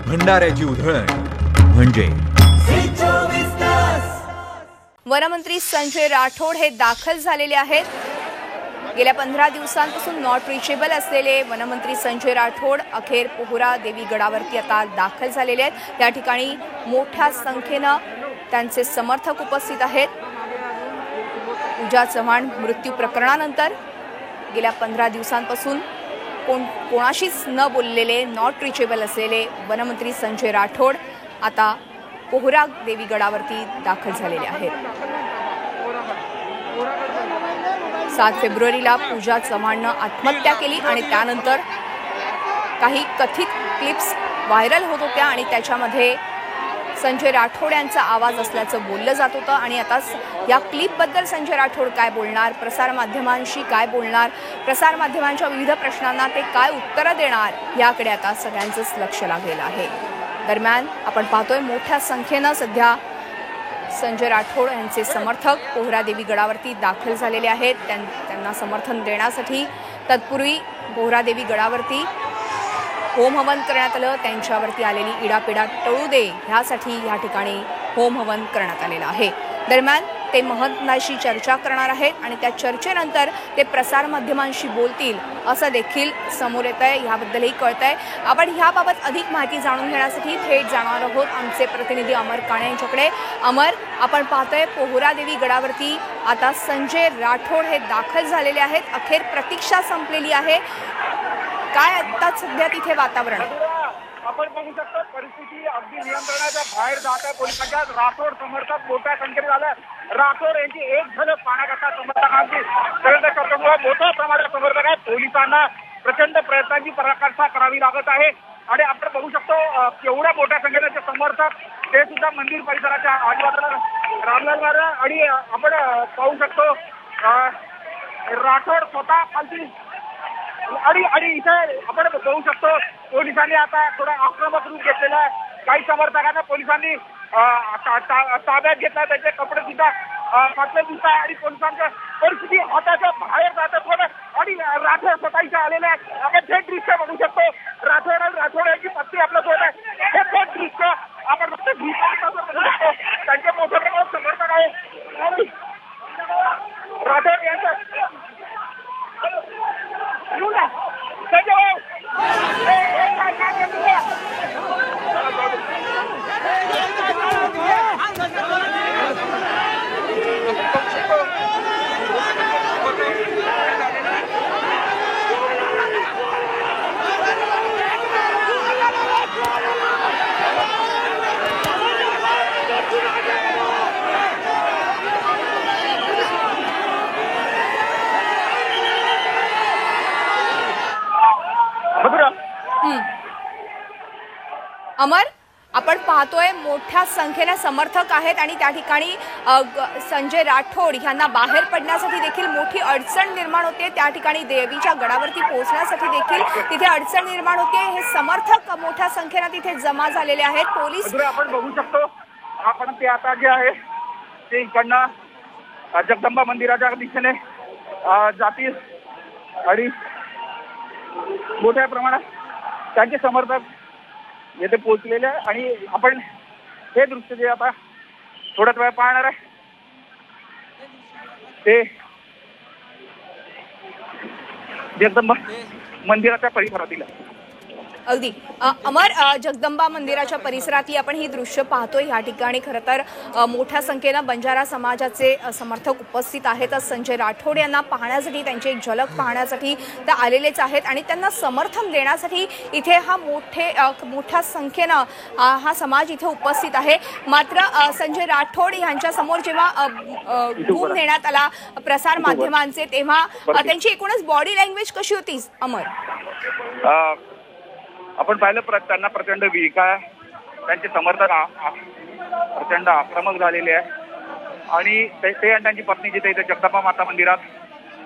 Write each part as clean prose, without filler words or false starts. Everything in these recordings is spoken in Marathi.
भंडाऱ्याची उधळण म्हणजे वनमंत्री संजय राठोड हे दाखल झालेले आहेत। गेल्या 15 दिवसांपासून नॉट रिचेबल असलेले वनमंत्री संजय राठोड अखेर पोहरा देवी गडावरती आता दाखल झालेले आहेत। त्या ठिकाणी मोठ्या संख्येने त्यांचे समर्थक उपस्थित आहेत। पूजा चव्हाण मृत्यू प्रकरणानंतर गेल्या 15 दिवसांपासून कोणाशीच न बोललेले नॉट रिचेबल असलेले वनमंत्री संजय राठोड आता पोहरा देवी गडावरती दाखल झालेले आहेत। 7 फेब्रुवारीला पूजा चव्हाणने आत्महत्या केली आणि त्यानंतर काही कथित क्लिप्स व्हायरल होत होत्या आणि त्याच्यामध्ये संजय राठोड यांचा आवाज असल्याचं बोललं जात होतं आणि आता या क्लिपबद्दल संजय राठोड काय बोलणार, प्रसारमाध्यमांशी काय बोलणार, प्रसारमाध्यमांच्या विविध प्रश्नांना ते काय उत्तरं देणार याकडे आता सगळ्यांचंच लक्ष लागलेलं आहे। दरम्यान आपण पाहतोय मोठ्या संख्येने सध्या संजय राठोड यांचे समर्थक पोहरा देवी गडावरती दाखल झालेले आहेत। त्यांना समर्थन देण्यासाठी तत्पूर्वी पोहरा देवी गडावरती होम हवन करण्यात आलं। त्यांच्यावरती आलेली इडापिडा टळू दे ह्यासाठी या ठिकाणी होम हवन करण्यात आलेलं आहे। दरम्यान ते महंतांशी चर्चा करणार आहेत आणि त्या चर्चेनंतर ते प्रसारमाध्यमांशी बोलतील असं देखील समोर येत आहे, ह्याबद्दलही कळत आहे। आपण ह्याबाबत अधिक माहिती जाणून घेण्यासाठी थेट जाणार आहोत आमचे प्रतिनिधी अमर काणे यांच्याकडे। अमर, आपण पाहतोय पोहरा देवी गडावरती आता संजय राठोड हे दाखल झालेले आहेत। अखेर प्रतीक्षा संपलेली आहे। काय आता सध्या तिथे वातावरण आहे? आपण बघू शकतो परिस्थिती अगदी नियंत्रणाच्या बाहेर जात आहे। पोलिसांच्या राठोड समर्थक मोठ्या संख्येने झाले। राठोड यांची एक झलक पाहण्याकरता समर्थकांची मोठ्या प्रमाणात समर्थक आहेत। पोलिसांना प्रचंड प्रयत्नांची पराकाष्ठा करावी लागत आहे आणि आपण बघू शकतो केवढ्या मोठ्या संख्येने समर्थक ते सुद्धा मंदिर परिसराच्या आजूबाजूला रामलाल आणि आपण पाहू शकतो राठोड स्वतः खालती आणि इथे आपण बघू शकतो पोलिसांनी आता थोडा आक्रमक रूप घेतलेला आहे। काही समर्थकांना पोलिसांनी ताब्यात घेतला, त्याचे कपडे सुद्धा फाटले दिसत आहे आणि पोलिसांच्या परिस्थिती हाताच्या बाहेर जात थोडं आणि राठोड स्वतःच्या आलेले आहे। आपण थेट दृश्य बघू शकतो राठोड यांची पत्नी आपल्यासोबत आहे। हे थेट दृश्य आपण फक्त बघू शकतो, त्यांचे मोठ्या प्रमाणात समर्थक आहे। राठोड यांचं अमर, आपण पाहतोय मोठ्या संख्येने समर्थक आहेत आणि त्या ठिकाणी संजय राठोड यांना बाहेर पडण्यासाठी देखील मोठी अडचण निर्माण होते। त्या ठिकाणी देवीच्या गडावरती पोहोचण्यासाठी देखील तिथे अडचण निर्माण होते। हे समर्थक मोठ्या संख्येने तिथे जमा झालेले आहेत। पोलीस आपण बघू शकतो आपण ते आता जे आहे ते इकडनं जगदंबा मंदिराच्या दिशेने जातील आणि मोठ्या प्रमाणात त्यांचे समर्थक येथे पोहोचलेले आहे आणि आपण हे दृश्य जे आता थोड्याच वेळ पाहणार आहे ते जगदंबा मंदिराच्या परिसरातील आहे। अगदी अमर, जगदंबा मंदिराच्या परिसरातली आपण ही दृश्य पाहतोय। या ठिकाणी खरं तर मोठ्या संख्येनं बंजारा समाजाचे समर्थक उपस्थित आहेत। संजय राठोड यांना पाहण्यासाठी, त्यांची एक झलक पाहण्यासाठी ते आलेलेच आहेत आणि त्यांना समर्थन देण्यासाठी इथे मोठ्या संख्येनं हा समाज इथे उपस्थित आहे। मात्र संजय राठोड यांच्या समोर जेव्हा बूम देण्यात आला प्रसार माध्यमांचे तेव्हा त्यांची एकूणच बॉडी लँग्वेज कशी होती अमर? आपण पाहिलं त्यांना प्रचंड विळखा, त्यांचे समर्थक प्रचंड आक्रमक झालेले आहे आणि ते आणि त्यांची पत्नी जिथे इथे जगदंबा माता मंदिरात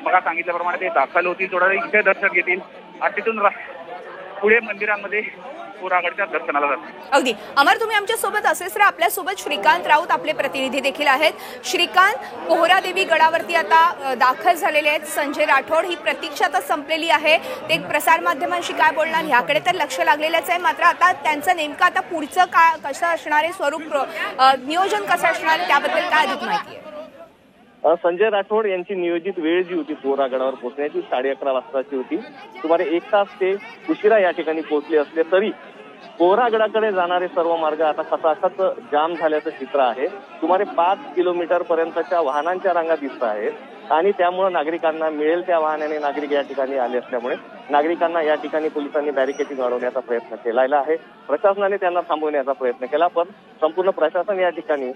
मग सांगितल्याप्रमाणे ते दाखल होतील, थोडा इथे दर्शन घेतील आणि तिथून पुढे मंदिरामध्ये पोरागडच्या दर्शनाला जातात। अगदी अमर, तुम्ही आमच्या सोबत असेच राहा। आपल्या सोबत श्रीकांत राऊत आपले प्रतिनिधी देखील आहेत। श्रीकांत, पोहरादेवी गडावरती आता दाखल झालेले आहेत संजय राठोड। ही प्रतीक्षा आता संपलेली आहे, ते प्रसार माध्यमांशी काय बोलणार ह्याकडे तर लक्ष लागलेलंच आहे, मात्र आता त्यांचं नेमकं आता पुढचं काय कसं असणार आहे, स्वरूप नियोजन कसं असणार आहे त्याबद्दल काय अधिक माहिती आहे? संजय राठोड यांची नियोजित वेळ जी होती पोहरागडावर पोहोचण्याची 11:30 वाजताची होती। सुमारे 1 तास ते उशिरा या ठिकाणी पोहोचले असले तरी पोहरागडाकडे जाणारे सर्व मार्ग आता खचाखच जाम झाल्याचं चित्र आहे। सुमारे 5 किलोमीटर पर्यंतच्या वाहनांच्या रांगा दिसत आहेत आणि त्यामुळे नागरिकांना मिळेल त्या वाहनाने नागरिक या ठिकाणी आले असल्यामुळे नागरिकांना या ठिकाणी पोलिसांनी बॅरिकेडिंग वाढवण्याचा प्रयत्न केलेला आहे। प्रशासनाने त्यांना थांबवण्याचा प्रयत्न केला, पण संपूर्ण प्रशासन या ठिकाणी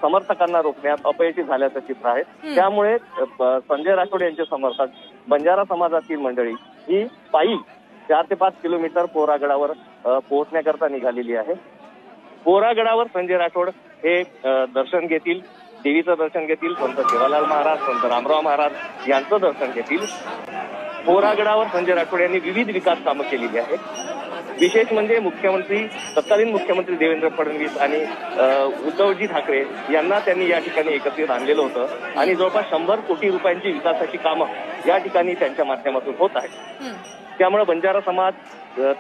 समर्थकांना रोखण्यात अपयशी झाल्याचं चित्र आहे। त्यामुळे संजय राठोड यांचे समर्थक बंजारा समाजातील मंडळी ही पायी 4 ते 5 किलोमीटर पोहरागडावर पोहोचण्याकरता निघालेली आहे। पोहरागडावर संजय राठोड हे दर्शन घेतील, देवीचं दर्शन घेतील, संत सेवालाल महाराज, संत रामराव महाराज यांचं दर्शन घेतील। पोहरागडावर संजय राठोड यांनी विविध विकास कामं केलेली आहेत। विशेष म्हणजे तत्कालीन मुख्यमंत्री देवेंद्र फडणवीस आणि उद्धवजी ठाकरे यांना त्यांनी या ठिकाणी एकत्रित आणलेलं होतं आणि जवळपास 100 कोटी रुपयांची विकासाची कामं या ठिकाणी त्यांच्या माध्यमातून होत आहेत। त्यामुळे बंजारा समाज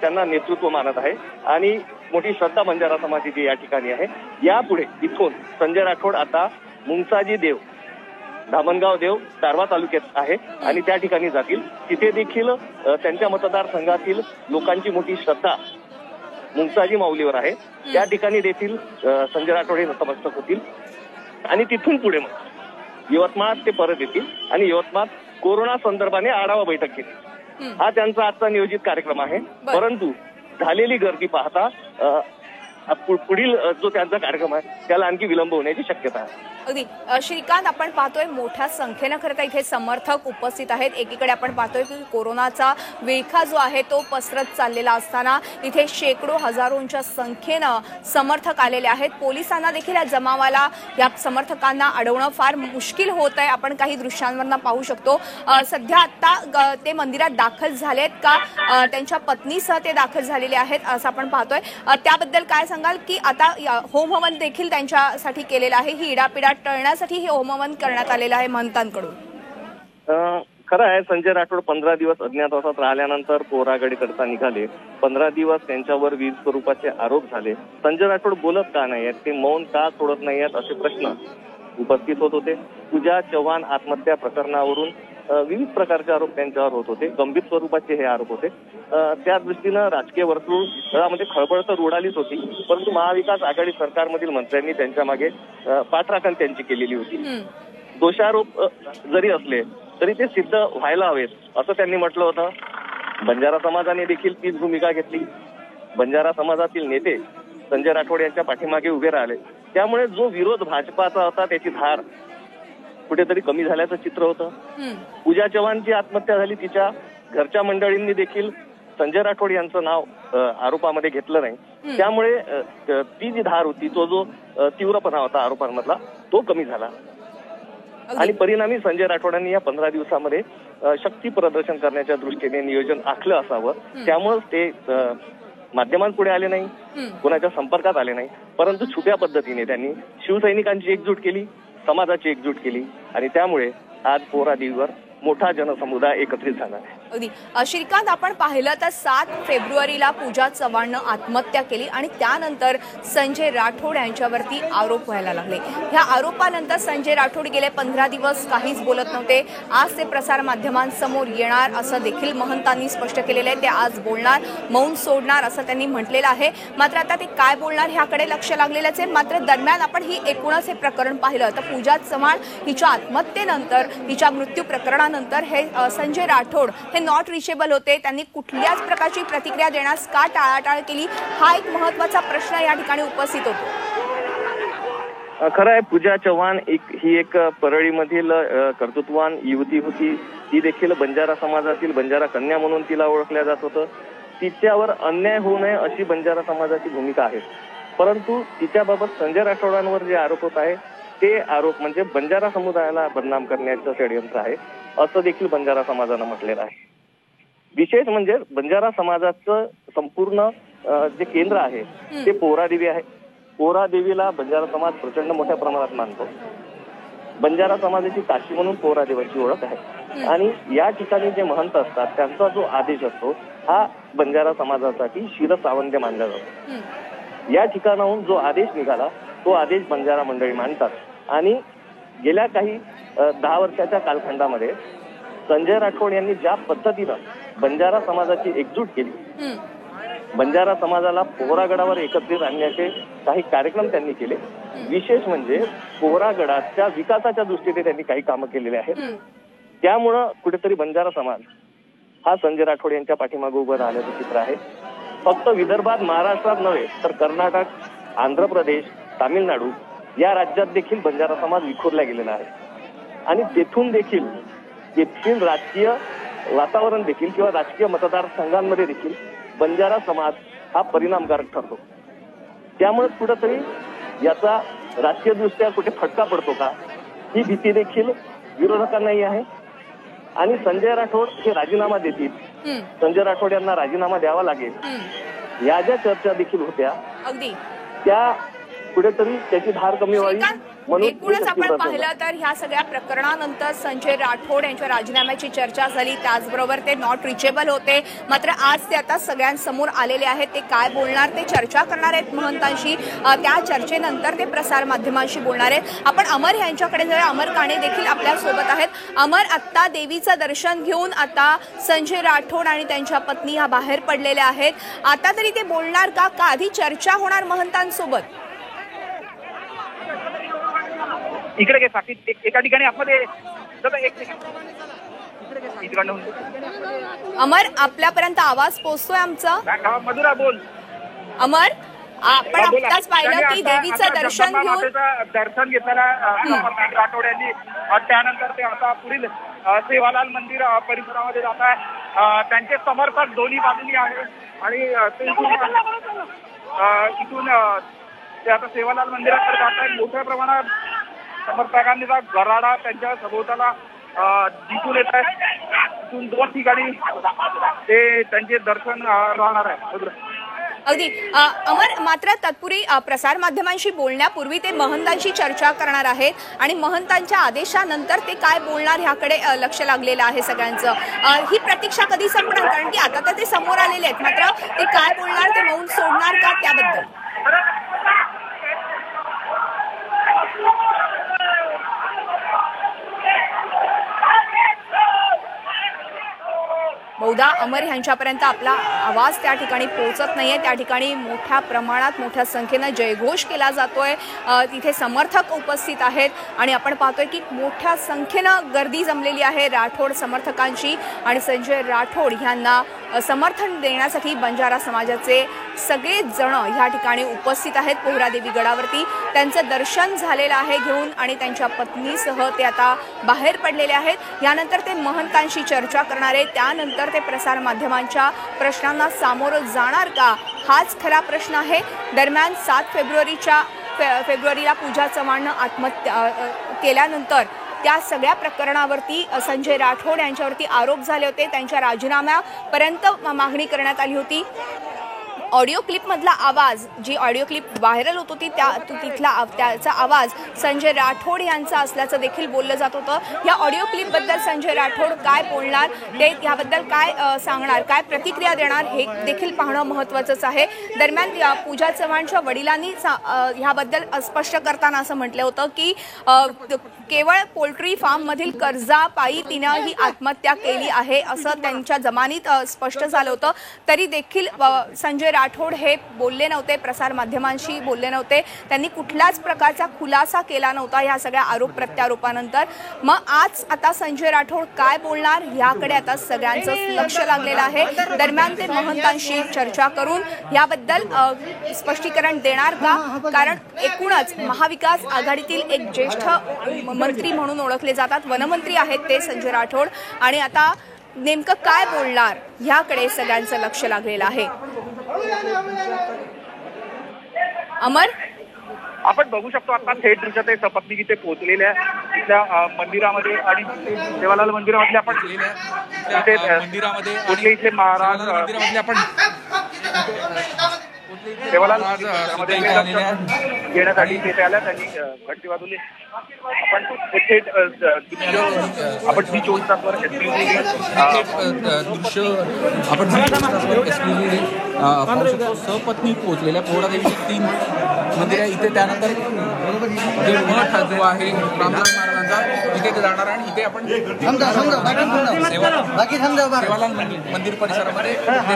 त्यांना नेतृत्व मानत आहे आणि मोठी श्रद्धा बंजारा समाजाची या ठिकाणी आहे। यापुढे इथून संजय राठोड आता मुंगसाजी देव, धामणगाव देव दारव्हा तालुक्यात आहे आणि त्या ठिकाणी जातील। तिथे देखील त्यांच्या मतदारसंघातील लोकांची मोठी श्रद्धा मुंगसाजी माऊलीवर आहे। त्या ठिकाणी देखील संजय राठोड हे नतमस्तक होतील आणि तिथून पुढे मग यवतमाळात ते परत येतील आणि यवतमाळात कोरोना संदर्भाने आढावा बैठक घेतील। हा त्यांचा आजचा नियोजित कार्यक्रम आहे, परंतु झालेली गर्दी पाहता पुढील जो त्यांचा कार्यक्रम आहे त्याला आणखी विलंब होण्याची शक्यता आहे। अगदी श्रीकांत, आपण पाहतोय मोठ्या संख्येनं खरं तर इथे समर्थक उपस्थित आहेत। एकीकडे आपण पाहतोय की कोरोनाचा विळखा जो आहे तो पसरत चाललेला असताना इथे शेकडो हजारोंच्या संख्येनं समर्थक आलेले आहेत। पोलिसांना देखील या जमावाला, या समर्थकांना अडवणं फार मुश्किल होत आहे। आपण काही दृश्यांवरनं पाहू शकतो। सध्या आता ते मंदिरात दाखल झालेत का, त्यांच्या पत्नीसह ते दाखल झालेले आहेत असं आपण पाहतोय। त्याबद्दल काय सांगाल की आता होम हवन देखील त्यांच्यासाठी केलेलं आहे, ही इडापिडा टळण्यासाठी हे होम हवन करण्यात आलेलं आहे महंतांकडून? खरं आहे, संजय राठोड 15 दिवस अज्ञातवासात राहिल्यानंतर पोहरागडीकरता निघाले। 15 दिवस त्यांच्यावर विविध स्वरूपाचे आरोप झाले। संजय राठोड बोलत का नाही आहेत, ते मौन का सोडत नाही आहेत असे प्रश्न उपस्थित होत होते। पूजा चव्हाण आत्महत्या प्रकरणावरून विविध प्रकारचे आरोप त्यांच्यावर होत होते, गंभीर स्वरूपाचे हे आरोप होते। त्या दृष्टीनं राजकीय वर्तुळामध्ये खळबळ तर उडालीच होती, परंतु महाविकास आघाडी सरकारमधील मंत्र्यांनी त्यांच्या मागे पाठराखण त्यांची केलेली होती। दोषारोप जरी असले तरी ते सिद्ध व्हायला हवेत असं त्यांनी म्हटलं होतं। बंजारा समाजाने देखील तीच भूमिका घेतली। बंजारा समाजातील नेते संजय राठोड यांच्या पाठीमागे उभे राहिले, त्यामुळे जो विरोध भाजपाचा होता त्याची धार कुठेतरी कमी झाल्याचं चित्र होतं। पूजा चव्हाणची आत्महत्या झाली, तिच्या घरच्या मंडळींनी देखील संजय राठोड यांचं नाव आरोपामध्ये घेतलं नाही, त्यामुळे ती जी धार होती, तो जो तीव्रपणा होता आरोपांमधला तो कमी झाला आणि परिणामी संजय राठोडांनी या 15 दिवसामध्ये शक्ती प्रदर्शन करण्याच्या दृष्टीने नियोजन आखलं असावं। त्यामुळे ते माध्यमांपुढे आले नाही, कोणाच्या संपर्कात आले नाही, परंतु छुप्या पद्धतीने त्यांनी शिवसैनिकांची एकजूट केली, समाजाची एकजूट केली आणि त्यामुळे आज पोहरादेवीवर मोठा जनसमुदाय एकत्रित झाला आहे। अगदी श्रीकांत, आपण पाहिलं तर 7 फेब्रुवारीला पूजा चव्हाणनं आत्महत्या केली आणि त्यानंतर संजय राठोड यांच्यावरती आरोप व्हायला लागले। ह्या आरोपानंतर संजय राठोड गेले 15 दिवस काहीच बोलत नव्हते। आज ते प्रसार माध्यमांसमोर येणार असं देखील महंतांनी स्पष्ट केलेलं आहे। ते आज बोलणार, मौन सोडणार असं त्यांनी म्हटलेलं आहे। मात्र आता ते काय बोलणार ह्याकडे लक्ष लागलेलंच आहे। मात्र दरम्यान आपण ही एकूणच हे प्रकरण पाहिलं तर पूजा चव्हाण हिच्या आत्महत्येनंतर, हिच्या मृत्यू प्रकरणानंतर हे संजय राठोड नॉट रिचेबल होते। त्यांनी कुठल्याच प्रकारची प्रतिक्रिया देण्यास का टाळाटाळ केली, हा एक महत्त्वाचा प्रश्न या ठिकाणी उपस्थित होतो। खरं आहे, पूजा चव्हाण ही एक परळीमधील कर्तृत्ववान युवती होती। ती देखील बंजारा समाजातील बंजारा कन्या म्हणून तिला ओळखल्या जात होतं। तिच्यावर अन्याय होऊ नये अशी बंजारा समाजाची भूमिका आहे, परंतु तिच्याबाबत संजय राठोडांवर जे आरोप होत आहे ते आरोप म्हणजे बंजारा समुदायाला बदनाम करण्याचं षडयंत्र आहे असं देखील बंजारा समाजानं म्हटलेलं आहे। विशेष म्हणजे बंजारा समाजाचं संपूर्ण जे केंद्र आहे ते पोहरादेवी आहे. पोहरादेवीला बंजारा समाज प्रचंड मोठ्या प्रमाणात मानतो. बंजारा समाजाची काशी म्हणून पोहरादेवाची ओळख आहे आणि या ठिकाणी जे महंत असतात त्यांचा जो आदेश असतो हा बंजारा समाजासाठी शिरसावंद्य मानला जातो. या ठिकाणाहून जो आदेश निघाला तो आदेश बंजारा मंडळी मानतात आणि गेल्या काही 10 वर्षाच्या कालखंडामध्ये संजय राठोड यांनी ज्या पद्धतीनं बंजारा समाजाची एकजूट केली, बंजारा समाजाला पोहरागडावर एकत्रित आणण्याचे काही कार्यक्रम त्यांनी केले. विशेष म्हणजे पोहरागडाच्या विकासाच्या दृष्टीने त्यांनी काही कामं केलेली आहेत. त्यामुळं कुठेतरी बंजारा समाज हा संजय राठोड यांच्या पाठीमागे उभं राहिल्याचं चित्र आहे. फक्त विदर्भात, महाराष्ट्रात नव्हे तर कर्नाटक, आंध्र प्रदेश, तामिळनाडू या राज्यात देखील बंजारा समाज विखुरला गेलेला आहे आणि तेथून देखील तेथील राजकीय वातावरण देखील किंवा राजकीय मतदारसंघांमध्ये देखील बंजारा समाज हा परिणामकारक ठरतो. त्यामुळे कुठेतरी याचा राजकीय दृष्ट्या कुठे फटका पडतो का ही भीती देखील विरोधकांनाही आहे. आणि संजय राठोड हे राजीनामा देतील, संजय राठोड यांना राजीनामा द्यावा लागेल या ज्या चर्चा देखील होत्या त्या कुठेतरी त्याची धार कमी व्हावी म्हणून एकूणच आपण पाहिलं तर ह्या सगळ्या प्रकरणानंतर संजय राठोड यांच्या राजीनाम्याची चर्चा झाली. त्याचबरोबर ते नॉट रिचेबल होते. मात्र आज ते आता सगळ्यांसमोर आलेले आहेत. ते काय बोलणार ते चर्चा करणार आहेत महंतांशी. त्या चर्चेनंतर ते प्रसार माध्यमांशी बोलणार आहेत. आपण अमर यांच्याकडे जाऊया. अमर काणे देखील आपल्या सोबत आहेत. अमर, आत्ता देवीचं दर्शन घेऊन आता संजय राठोड आणि त्यांच्या पत्नी ह्या बाहेर पडलेल्या आहेत. आता तरी ते बोलणार का आधी चर्चा होणार महंतांसोबत? इकडे घे साकीत, एका ठिकाणी आतमध्ये अमर, आपल्यापर्यंत आवाज पोहोचतोय आमचा? मधुरा बोल. अमर, आपण आत्ताच पाहिलं की देवीचं दर्शन घेऊन दर्शन घेतलेलं राठोड यांनी. त्यानंतर ते आता पुढील सेवालाल मंदिर परिसरामध्ये जात आहे. त्यांचे समर्थक दोन्ही बाजूनी आहे आणि ते इथून ते आता सेवालाल मंदिराकडे जात आहेत. मोठ्या प्रमाणात समर्थकांचा गराडा त्यांच्या सभोवताला दिसून येत आहे. तिथून 2 ठिकाणी ते त्यांचे दर्शन राहणार आहे. अगदी अमर, मात्र तत्पूर्वी प्रसार माध्यमांशी बोलण्यापूर्वी ते महंतांशी चर्चा करणार आहेत आणि महंतांच्या आदेशानंतर ते काय बोलणार ह्याकडे लक्ष लागलेलं आहे सगळ्यांचं. ही प्रतीक्षा कधी संपणार? कारण की आता तर ते समोर आलेले आहेत, मात्र ते काय बोलणार, ते मौन सोडणार का त्याबद्दल? बहुधा अमर यांच्यापर्यंत आपला आवाज त्या ठिकाणी पोहोचत नाहीये. त्या ठिकाणी मोठ्या प्रमाणात मोठ्या संख्येनं जयघोष केला जातोय. तिथे समर्थक उपस्थित आहेत आणि आपण पाहतोय की मोठ्या संख्येनं गर्दी जमलेली आहे राठोड समर्थकांची आणि संजय राठोड यांना समर्थन देण्यासाठी बंजारा समाजाचे सगळे जण ह्या ठिकाणी उपस्थित आहेत. पोहरादेवी गडावरती त्यांचं दर्शन झालेलं आहे घेऊन आणि त्यांच्या पत्नीसह ते आता बाहेर पडलेले आहेत. यानंतर ते महंतांशी चर्चा करणार आहेत. त्यानंतर ते प्रसार माध्यमांच्या प्रश्नांना सामोरं जाणार का हाच खरा प्रश्न आहे. दरम्यान 7 फेब्रुवारीला पूजा चव्हाणनं आत्महत्या केल्यानंतर त्या सगळ्या प्रकरणावरती संजय राठोड यांच्यावरती आरोप झाले होते. त्यांच्या राजीनाम्यापर्यंत मागणी करण्यात आली होती. ऑडिओ क्लिपमधला आवाज, जी ऑडिओ क्लिप व्हायरल होत होती त्याचा आवाज संजय राठोड यांचा असल्याचं देखील बोललं जात होतं. या ऑडिओ क्लिपबद्दल संजय राठोड काय बोलणार, ते याबद्दल काय सांगणार, काय प्रतिक्रिया देणार हे देखील पाहणं महत्त्वाचंच आहे. दरम्यान पूजा चव्हाणच्या वडिलांनी ह्याबद्दल स्पष्ट करताना असं म्हटलं होतं की केवळ पोल्ट्री फार्ममधील कर्जापायी तिनं ही आत्महत्या केली आहे असं त्यांच्या जमानीत स्पष्ट झालं होतं. तरी देखील संजय राठोड हे बोलले नव्हते, प्रसार माध्यमांशी बोलले नव्हते. त्यांनी कुठल्याच प्रकारचा खुलासा केला नव्हता ह्या सगळ्या आरोप प्रत्यारोपानंतर. मग आज आता संजय राठोड काय बोलणार याकडे आता सगळ्यांचं लक्ष लागलेलं आहे. दरम्यान ते महंतांशी चर्चा करून याबद्दल स्पष्टीकरण देणार का? कारण एकूणच महाविकास आघाडीतील एक ज्येष्ठ मंत्री म्हणून ओळखले जातात, वनमंत्री आहेत ते संजय राठोड, आणि आता नेमकं काय बोलणार ह्याकडे सगळ्यांचं लक्ष लागलेलं आहे. अमर, आपण बघू शकतो आता थेट दृश्यात सपत्नीक इथे पोहोचलेले आहे. तिथल्या मंदिरामध्ये आणि सेवालाल मंदिरामधले आपण मंदिरामध्ये कुठले इथले महाराज मंदिरामधले आपण सेवालाल घेण्यासाठी तिथे आल्या. त्यांनी घंटी वाजवली. आपण थेट आपण झी 24 तासवर दृश्य आपण पाहू शकतो. सपत्नी पोहोचलेल्या पोहरादेवीची 3 मंदिर आहे इथे. त्यानंतर जे मठ जो आहे रामलाल महाराजांचा इथे ते जाणार आणि इथे आपण सेवालाल मंदिर परिसरामध्ये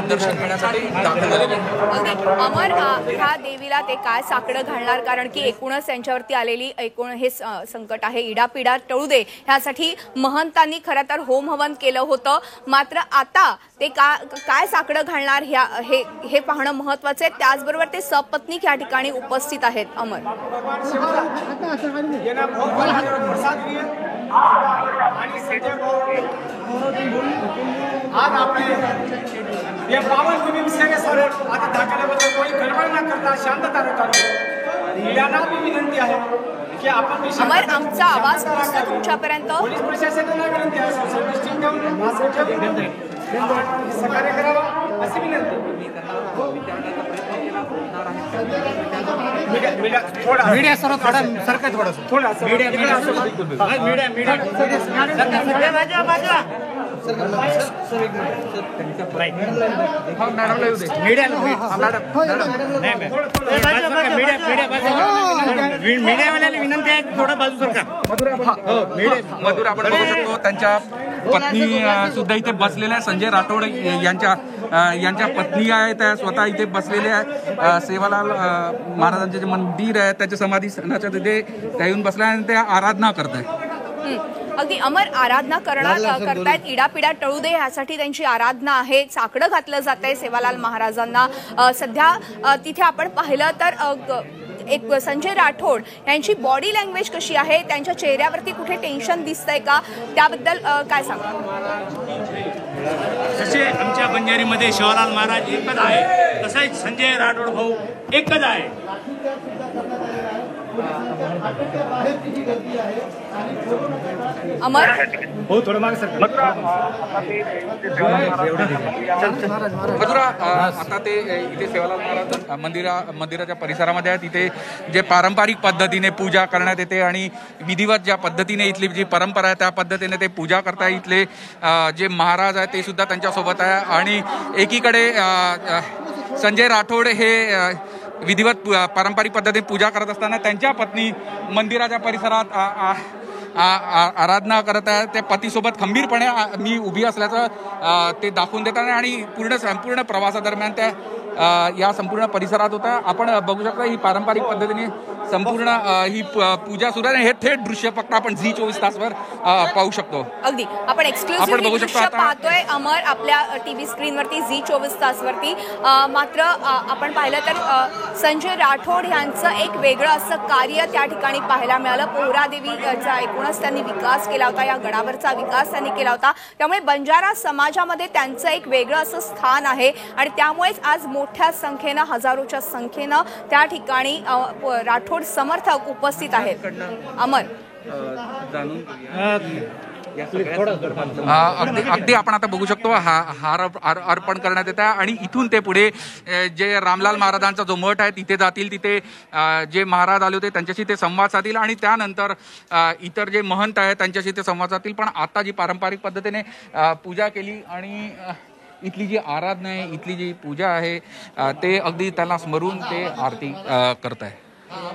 दर्शन घेण्यासाठी दाखल झालेले. अमर, ह्या देवीला ते काय साकडं घालणार, कारण की एकूणच त्यांच्यावरती आलेली हे संकट आहे. इडापिडा टळू दे ह्यासाठी महंतांनी खरं तर होम हवन केलं होतं. मात्र आता ते काय साकडं घालणार हे पाहणं महत्वाचं आहे. त्याचबरोबर ते सपत्नीक या ठिकाणी उपस्थित आहेत. अमर, आज आपले या पावन भूमी सगळे सर्व आता दाखवल्याबद्दल कोणी गडबड न करता शांतता राखावी. मीडियाला मी विनंती आहे की आपण अमर, आमचा आवाज पोहोचतो तुमच्यापर्यंत. पोलीस प्रशासनाला विनंती आहे सोशल डिस्टन्स ठेवून सहकार्य करावा अशी विनंती. मीडिया सर्व थोडा सरकार थोडा मीडियावाल्याला विनंती आहे थोडा बाजू सरकार. मधुर आपण बघू शकतो त्यांच्या पत्नी सुद्धा इथे बसलेल्या आहे. संजय राठोड यांच्या पत्नी आहे त्या स्वतः इथे बसलेल्या आहे. सेवालाल महाराजांचे जे मंदिर आहे त्याच्या समाधी स्थानाच्या तिथे त्या येऊन बसल्या आणि त्या आराधना करत आहे. अगदी अमर, आराधना करतायत. इडापिडा टळू दे ह्यासाठी त्यांची आराधना आहे. साकडं घातलं जात आहे सेवालाल महाराजांना. सध्या तिथे आपण पाहिलं तर एक संजय राठोड यांची बॉडी लँग्वेज कशी आहे, त्यांच्या चेहऱ्यावरती कुठे टेन्शन दिसतंय का, त्याबद्दल काय सांगा. जसे आमच्या बंजारीमध्ये सेवालाल महाराज एकच आहे, तसाच संजय राठोड भाऊ एकच आहे. अमर, हो थोडं मागे सर. मधुरा, आता ते इथे सेवालाल महाराज मंदिराच्या परिसरामध्ये आहेत. इथे जे पारंपरिक पद्धतीने पूजा करण्यात येते आणि विधिवत ज्या पद्धतीने इथली जी परंपरा आहे त्या पद्धतीने ते पूजा करताय. इथले जे महाराज आहेत ते सुद्धा त्यांच्यासोबत आहे आणि एकीकडे संजय राठोड हे विधिवत पारंपरिक पद्धतीने पूजा करत असताना त्यांच्या पत्नी मंदिराच्या परिसरात आराधना करत आहे. त्या पतीसोबत खंबीरपणे मी उभी असल्याचं ते दाखवून देतात आणि संपूर्ण प्रवासादरम्यान त्या या संपूर्ण परिसरात होता. आपण बघू शकता ही पारंपरिक पद्धतीने संपूर्ण ही पूजा सुरू आहे. हे थेट दृश्य फक्त आपण झी 24 तासवर पाहू शकतो. अगदी आपण एक्सक्लुसिव्ह बघू शकतो पाहतोय अमर आपल्या टीव्ही स्क्रीनवरती झी 24 तासवरती. मात्र आपण पाहिलं तर संजय राठोड यांचं एक वेगळं असं कार्य त्या ठिकाणी पाहायला मिळालं. पोहरादेवीचा एकूणच त्यांनी विकास केला होता, या गडावरचा विकास त्यांनी केला होता. त्यामुळे बंजारा समाजामध्ये त्यांचं एक वेगळं असं स्थान आहे आणि त्यामुळेच आज मोठ्या संख्येनं, हजारोच्या संख्येनं त्या ठिकाणी राठोड समर्थक उपस्थित आहेत. अमर, अगदी आपण आता बघू शकतो हार अर्पण करण्यात येत आहे आणि इथून ते पुढे जे रामलाल महाराजांचा जो मठ आहे तिथे जातील. तिथे जे महाराज आले होते त्यांच्याशी ते संवाद साधतील आणि त्यानंतर इतर जे महंत आहेत त्यांच्याशी ते संवाद साधतील. पण आता जी पारंपरिक पद्धतीने पूजा केली आणि इथली जी आराधना आहे, इथली जी पूजा आहे ते अगदी त्यांना स्मरून ते आरती करत आहे.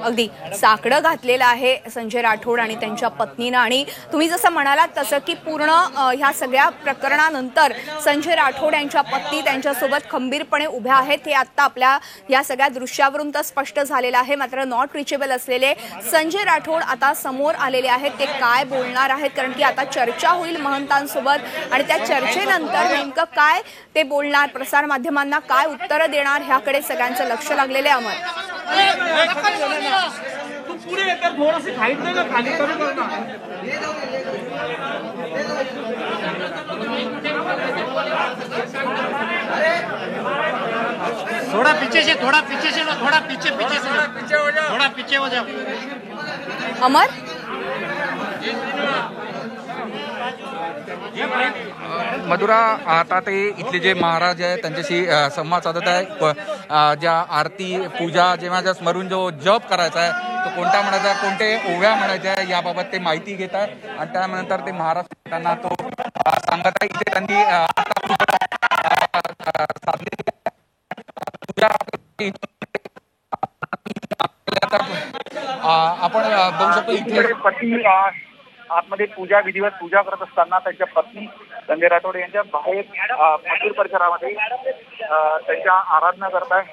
अगदी साकडं घातलेलं आहे संजय राठोड आणि त्यांच्या पत्नीनं. आणि तुम्ही जसं म्हणालात तसं की पूर्ण ह्या सगळ्या प्रकरणानंतर संजय राठोड यांच्या पत्नी त्यांच्यासोबत खंबीरपणे उभ्या आहेत. हे आत्ता आपल्या या सगळ्या दृश्यावरून तर स्पष्ट झालेलं आहे. मात्र नॉट रिचेबल असलेले संजय राठोड आता समोर आलेले आहेत. ते काय बोलणार आहेत, कारण की आता चर्चा होईल महंतांसोबत आणि त्या चर्चेनंतर नेमकं काय ते बोलणार, प्रसारमाध्यमांना काय उत्तरं देणार, ह्याकडे सगळ्यांचं लक्ष लागलेलं आहे. अमर, तू पुढे येतात थोडंसं खाईत नाही ना, खाली करू ना. थोड़ा पीछे से थोड़ा पीछे से थोड़ा पीछे पीछे से थोड़ा पीछे हो जाओ. अमर, मधुरा, आता ते इथले जे महाराज आहे त्यांच्याशी संवाद साधत आहे. ज्या आरती पूजा जेव्हा ज्या स्मरून जो जप करायचा आहे तो कोणता म्हणायचा, कोणते ओव्या म्हणायच्या आहे याबाबत ते माहिती घेत आहे आणि त्यानंतर ते महाराज त्यांना तो सांगत आहे. इथे त्यांनी आपण बघू शकतो इथे पती आतमध्ये पूजा विधिवत पूजा करत असताना त्यांच्या पत्नी संजय राठोड यांच्या बाहेर मंदिर परिसरामध्ये त्यांच्या आराधना करताय.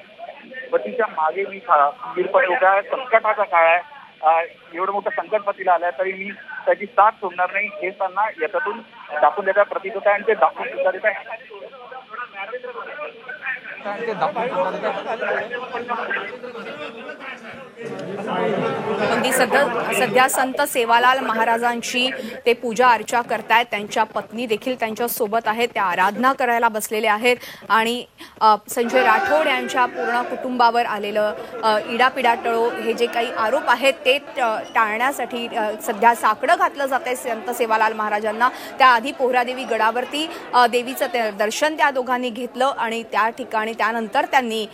पतीच्या मागे मी खंबीरपणे उभा आहे. संकटाचा काळ आहे, एवढं मोठं संकट पतीला आलंय तरी मी त्याची साथ सोडणार नाही हे त्यांना याच्यातून दाखवून देता प्रतीक होत आहे आणि ते दाखवून सुद्धा देत आहे. अगदी सध्या संत सेवालाल महाराजांची ते पूजा अर्चा करतायत. त्यांच्या पत्नी देखील त्यांच्या सोबत आहेत, त्या आराधना करायला बसलेले आहेत आणि संजय राठोड यांच्या पूर्ण कुटुंबावर आलेलं इडापिडा टळो हे जे काही आरोप आहेत ते टाळण्यासाठी सध्या साकडं घातलं जात आहे संत सेवालाल महाराजांना. त्याआधी पोहरादेवी गडावरती देवीचं दर्शन त्या दोघांनी घेतलं आणि त्या ठिकाणी त्यानंतर त्यांनी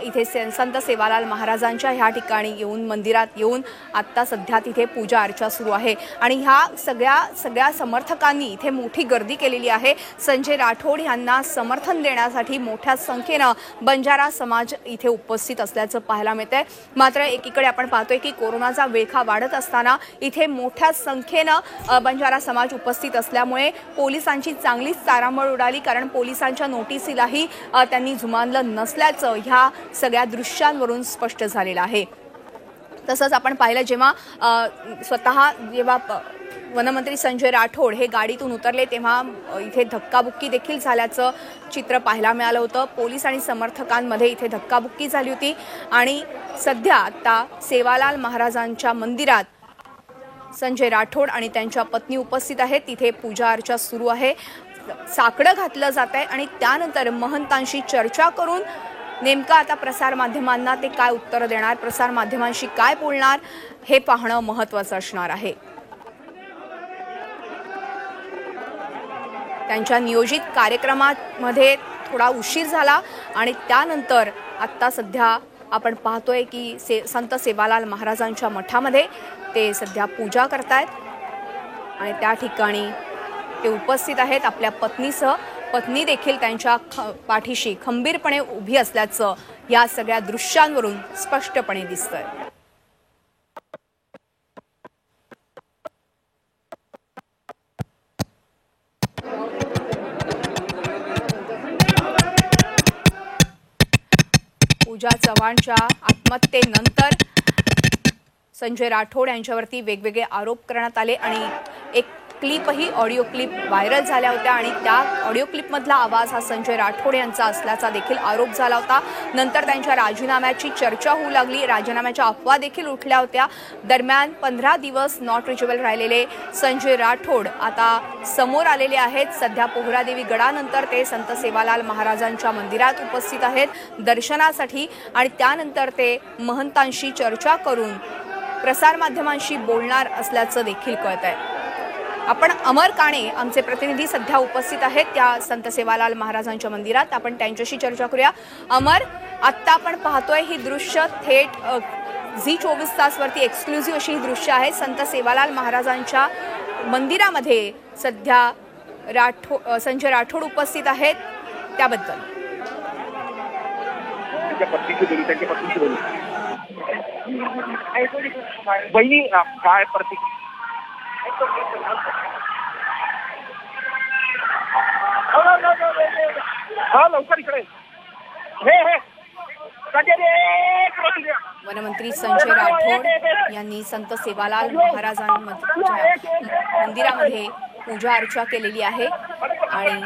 इथे संत सेवालाल महाराजांच्या ह्या ठिकाणी येऊन मंदिरात येऊन आत्ता सध्या तिथे पूजा अर्चा सुरू आहे आणि ह्या सगळ्या समर्थकांनी इथे मोठी गर्दी केलेली आहे. संजय राठोड यांना समर्थन देण्यासाठी मोठ्या संख्येनं बंजारा समाज इथे उपस्थित असल्याचं पाहायला मिळतंय. मात्र एकीकडे आपण पाहतोय की कोरोनाचा विळखा वाढत असताना इथे मोठ्या संख्येनं बंजारा समाज उपस्थित असल्यामुळे पोलिसांची चांगलीच तारांबळ उडाली, कारण पोलिसांच्या नोटीसीलाही त्यांनी जुमानलं नसल्याचं ह्या सगळ्या दृश्यांवरून स्पष्ट झालेलं आहे. तसंच आपण पाहिलं जेव्हा वनमंत्री संजय राठोड हे गाडीतून उतरले तेव्हा इथे धक्काबुक्की देखील झाल्याचं चित्र पाहायला मिळालं होतं. पोलीस आणि समर्थकांमध्ये इथे धक्काबुक्की झाली होती आणि सध्या आता सेवालाल महाराजांच्या मंदिरात संजय राठोड आणि त्यांच्या पत्नी उपस्थित आहेत. तिथे पूजा अर्चा सुरू आहे, साकडं घातलं जात आहे आणि त्यानंतर महंतांशी चर्चा करून नेमका आता प्रसारमाध्यमांना ते काय उत्तर देणार, प्रसारमाध्यमांशी काय बोलणार हे पाहणं महत्त्वाचं असणार आहे. त्यांच्या नियोजित कार्यक्रमामध्ये थोडा उशीर झाला आणि त्यानंतर आत्ता सध्या आपण पाहतोय की संत सेवालाल महाराजांच्या मठामध्ये ते सध्या पूजा करतायत आणि त्या ठिकाणी ते उपस्थित आहेत आपल्या पत्नीसह. पत्नी देखील त्यांच्या पाठीशी खंबीरपणे उभी असल्याचं या सगळ्या दृश्यांवरून स्पष्टपणे दिसतंय. पूजा चव्हाणच्या आत्महत्येनंतर संजय राठोड यांच्यावरती वेगवेगळे आरोप करण्यात आले आणि एक ऑडिओ क्लिप व्हायरल झाल्या होत्या आणि त्या ऑडिओ क्लिपमधला आवाज हा संजय राठोड यांचा असल्याचा देखील आरोप झाला होता. नंतर त्यांच्या राजीनाम्याची चर्चा होऊ लागली, राजीनाम्याच्या अफवा देखील उठल्या होत्या. दरम्यान 15 दिवस नॉट रिचेबल राहिलेले संजय राठोड आता समोर आलेले आहेत. सध्या पोहरादेवी गडानंतर ते संत सेवालाल महाराजांच्या मंदिरात उपस्थित आहेत दर्शनासाठी आणि त्यानंतर ते महंतांशी चर्चा करून प्रसारमाध्यमांशी बोलणार असल्याचं देखील कळत आहे. आपण अमर काणे आमचे प्रतिनिधी सध्या उपस्थित आहेत त्या संत सेवालाल महाराजांच्या मंदिरात, आपण त्यांच्याशी चर्चा करूया. अमर, आत्ता आपण पाहतोय ही दृश्य थेट झी24 तासवरती एक्सक्लुझिव्ह अशी ही दृश्य आहे. संत सेवालाल महाराजांच्या मंदिरामध्ये सध्या संजय राठोड उपस्थित आहेत, त्याबद्दल बहिणी काय प्रतीक लवकर इकडे वनमंत्री संजय राठोड यांनी संत सेवालाल महाराजांच्या मंदिरामध्ये पूजा अर्चा केलेली आहे आणि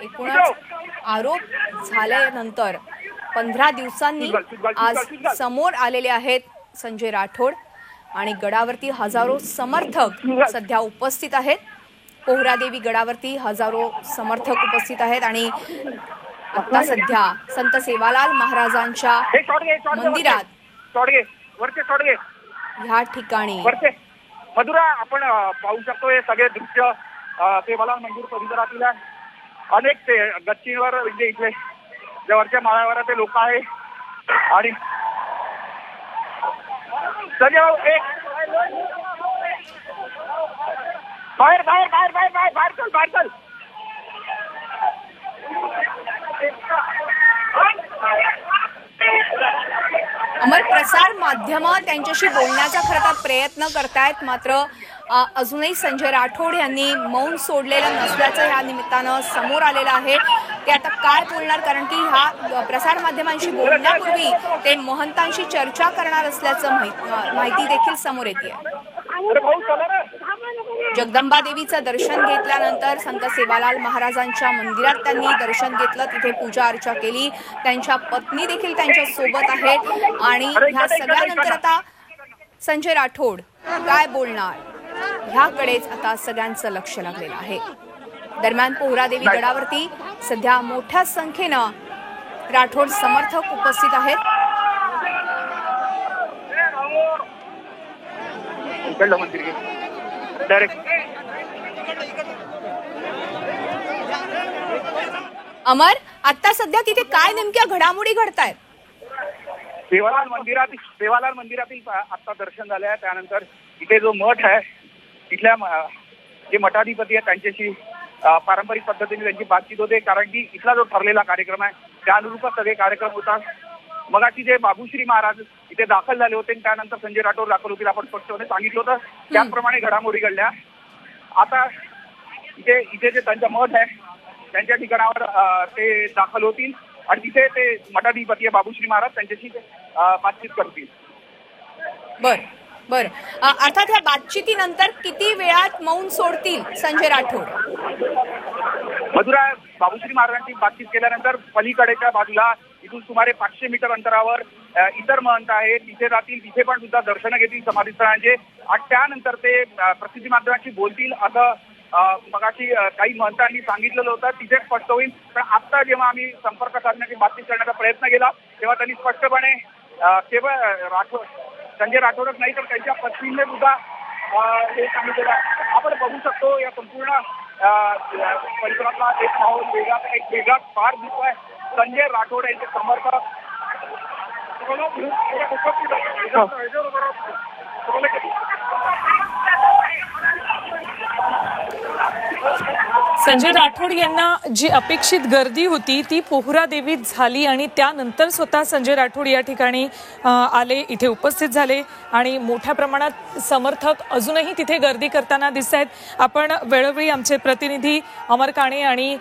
एकूणच आरोप झाल्यानंतर 15 दिवसांनी आज समोर आलेले आहेत संजय राठोड आणि गडावरती हजारो समर्थक सध्या उपस्थित आहेत. पोहरादेवी गडावरती हजारो समर्थक उपस्थित आहेत आणि आता सध्या संत सेवालाल महाराजांच्या मंदिरात ह्या ठिकाणी मधुरा, आपण पाहू शकतो हे सगळे दृश्य सेवालाल मंदिर परिसरातील आहे. अनेक ते गच्चीवर म्हणजे इथे वरच्या माळ्यावर ते लोक आहे आणि संजय एक बाहेर बाहेर बाहेर बाहेर बाहेर बाहेर चल बाहेर चल. अमर, प्रसार माध्यम त्यांच्याशी बोलण्याचा खरं तर प्रयत्न करतायत, मात्र अजूनही संजय राठोड यांनी मौन सोडलेलं नसल्याचं ह्या निमित्तानं समोर आलेलं आहे. ते आता काय बोलणार, कारण की ह्या प्रसार माध्यमांशी बोलण्यापूर्वी ते महंतांशी चर्चा करणार असल्याचं माहिती देखील समोर येते. जगदंबा देवीचं दर्शन घेतल्यानंतर संत सेवालाल महाराजांच्या मंदिरात त्यांनी दर्शन घेतलं, तिथे पूजा अर्चा केली. त्यांच्या पत्नी देखील त्यांच्या सोबत आहेत आणि ह्या सगळ्यानंतर आता संजय राठोड काय बोलणार ह्याकडेच आता सगळ्यांचं लक्ष लागलेलं आहे. दरम्यान पोहरादेवी गडावरती सध्या मोठ्या संख्येनं राठोड समर्थक उपस्थित आहेत. अमर, आता सध्या तिथे काय नेमक्या घडामोडी घडतायत? सेवालाल मंदिरातील आता दर्शन झाले आहे. त्यानंतर इथे जो मठ आहे तिथल्या जे मठाधिपती आहेत त्यांच्याशी पारंपरिक पद्धतीने त्यांची बातचीत होते, कारण की इथला जो ठरलेला कार्यक्रम आहे त्या अनुरूपच सगळे कार्यक्रम होतात. मगाशी जे बाबूश्री महाराज इथे दाखल झाले होते त्यानंतर संजय राठोड दाखल होतील आपण स्पष्टपणे सांगितलं होतं, त्याप्रमाणे घडामोडी घडल्या. आता इथे जे त्यांचा मठ आहे त्यांच्या ठिकाणावर ते दाखल होतील आणि तिथे ते मठाधिपती बाबूश्री महाराज त्यांच्याशी बातचीत करतील. बर, अर्थात ह्या बातचीतीनंतर किती वेळात मौन सोडतील संजय राठोड? मधुरा, बाबूश्री महाराजांची बातचीत केल्यानंतर पलीकडेच्या बाजूला इथून सुमारे 500 मीटर अंतरावर इतर महंत आहेत, तिथे जातील, तिथे पण सुद्धा दर्शनं घेतील समाधीस्थळांचे आणि त्यानंतर ते प्रसिद्धी माध्यमांशी बोलतील असं मगाशी काही महंतांनी सांगितलेलं होतं. तिथे स्पष्ट होईल. पण आता जेव्हा आम्ही संपर्क साधण्याची बातचीत करण्याचा प्रयत्न केला तेव्हा त्यांनी स्पष्टपणे केवळ संजय राठोडच नाही तर त्यांच्या पत्नीने सुद्धा हे सांगितलेलं आहे. आपण बघू शकतो या संपूर्ण परिसरातला एक माहोल वेगळा फार दिसतोय. संजय राठोड यांचे समर्थक संजय राठोड यांना जी अपेक्षित गर्दी होती ती पोहरा देवीत झाली आणि त्यानंतर स्वतः संजय राठोड या ठिकाणी आले, इथे उपस्थित झाले आणि मोठ्या प्रमाणात समर्थक अजूनही तिथे गर्दी करताना दिसत आहेत. आपण वेळोवेळी आमचे प्रतिनिधी अमर काणे आणि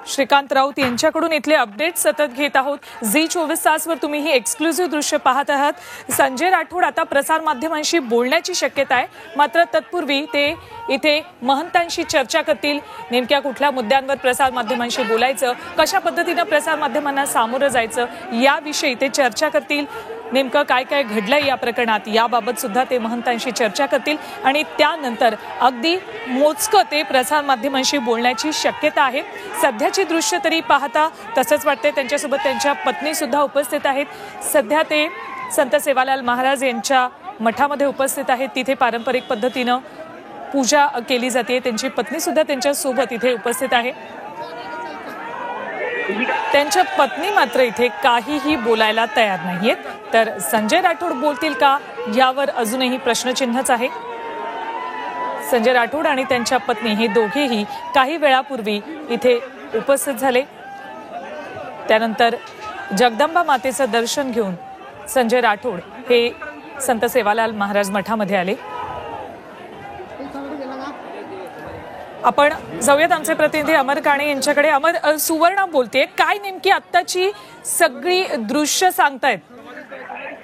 श्रीकांत राऊत यांच्याकडून इथले अपडेट सतत घेत आहोत. झी24 तासवर तुम्ही ही एक्सक्लुझिव्ह दृश्य पाहत आहात. संजय राठोड आता प्रसार माध्यमांशी बोलण्याची शक्यता आहे, मात्र तत्पूर्वी ते इथे महंतांशी चर्चा करतील. नेमक्या कुठल्या मुद्द्यांवर प्रसार माध्यमांशी बोलायचं, कशा पद्धतीनं प्रसार माध्यमांना सामोरं जायचं याविषयी ते चर्चा करतील. नेमकं काय काय घडलंय या प्रकरणात याबाबत सुद्धा ते महंतांशी चर्चा करतील आणि त्यानंतर अगदी मोजकं ते प्रसार माध्यमांशी बोलण्याची शक्यता आहे. सध्याची दृश्य तरी पाहता तसंच वाटते. त्यांच्यासोबत त्यांच्या पत्नी सुद्धा उपस्थित आहेत. सध्या ते संत सेवालाल महाराज यांच्या मठामध्ये उपस्थित आहेत. तिथे पारंपरिक पद्धतीनं पूजा केली जाते. त्यांची पत्नी सुद्धा त्यांच्या सोबत इथे उपस्थित आहे. त्यांच्या पत्नी मात्र इथे काहीही बोलायला तयार नाहीयेत. तर संजय राठोड बोलतील का यावर अजूनही प्रश्नचिन्हच आहे. संजय राठोड आणि त्यांच्या पत्नी हे दोघेही काही वेळापूर्वी इथे उपस्थित झाले. त्यानंतर जगदंबा मातेचं दर्शन घेऊन संजय राठोड हे संत सेवालाल महाराज मठामध्ये आले. आपण जाऊयात आमचे प्रतिनिधी अमर काणे यांच्याकडे. अमर, सुवर्णा बोलते, काय नेमकी आत्ताची सगळी दृश्य सांगतायत?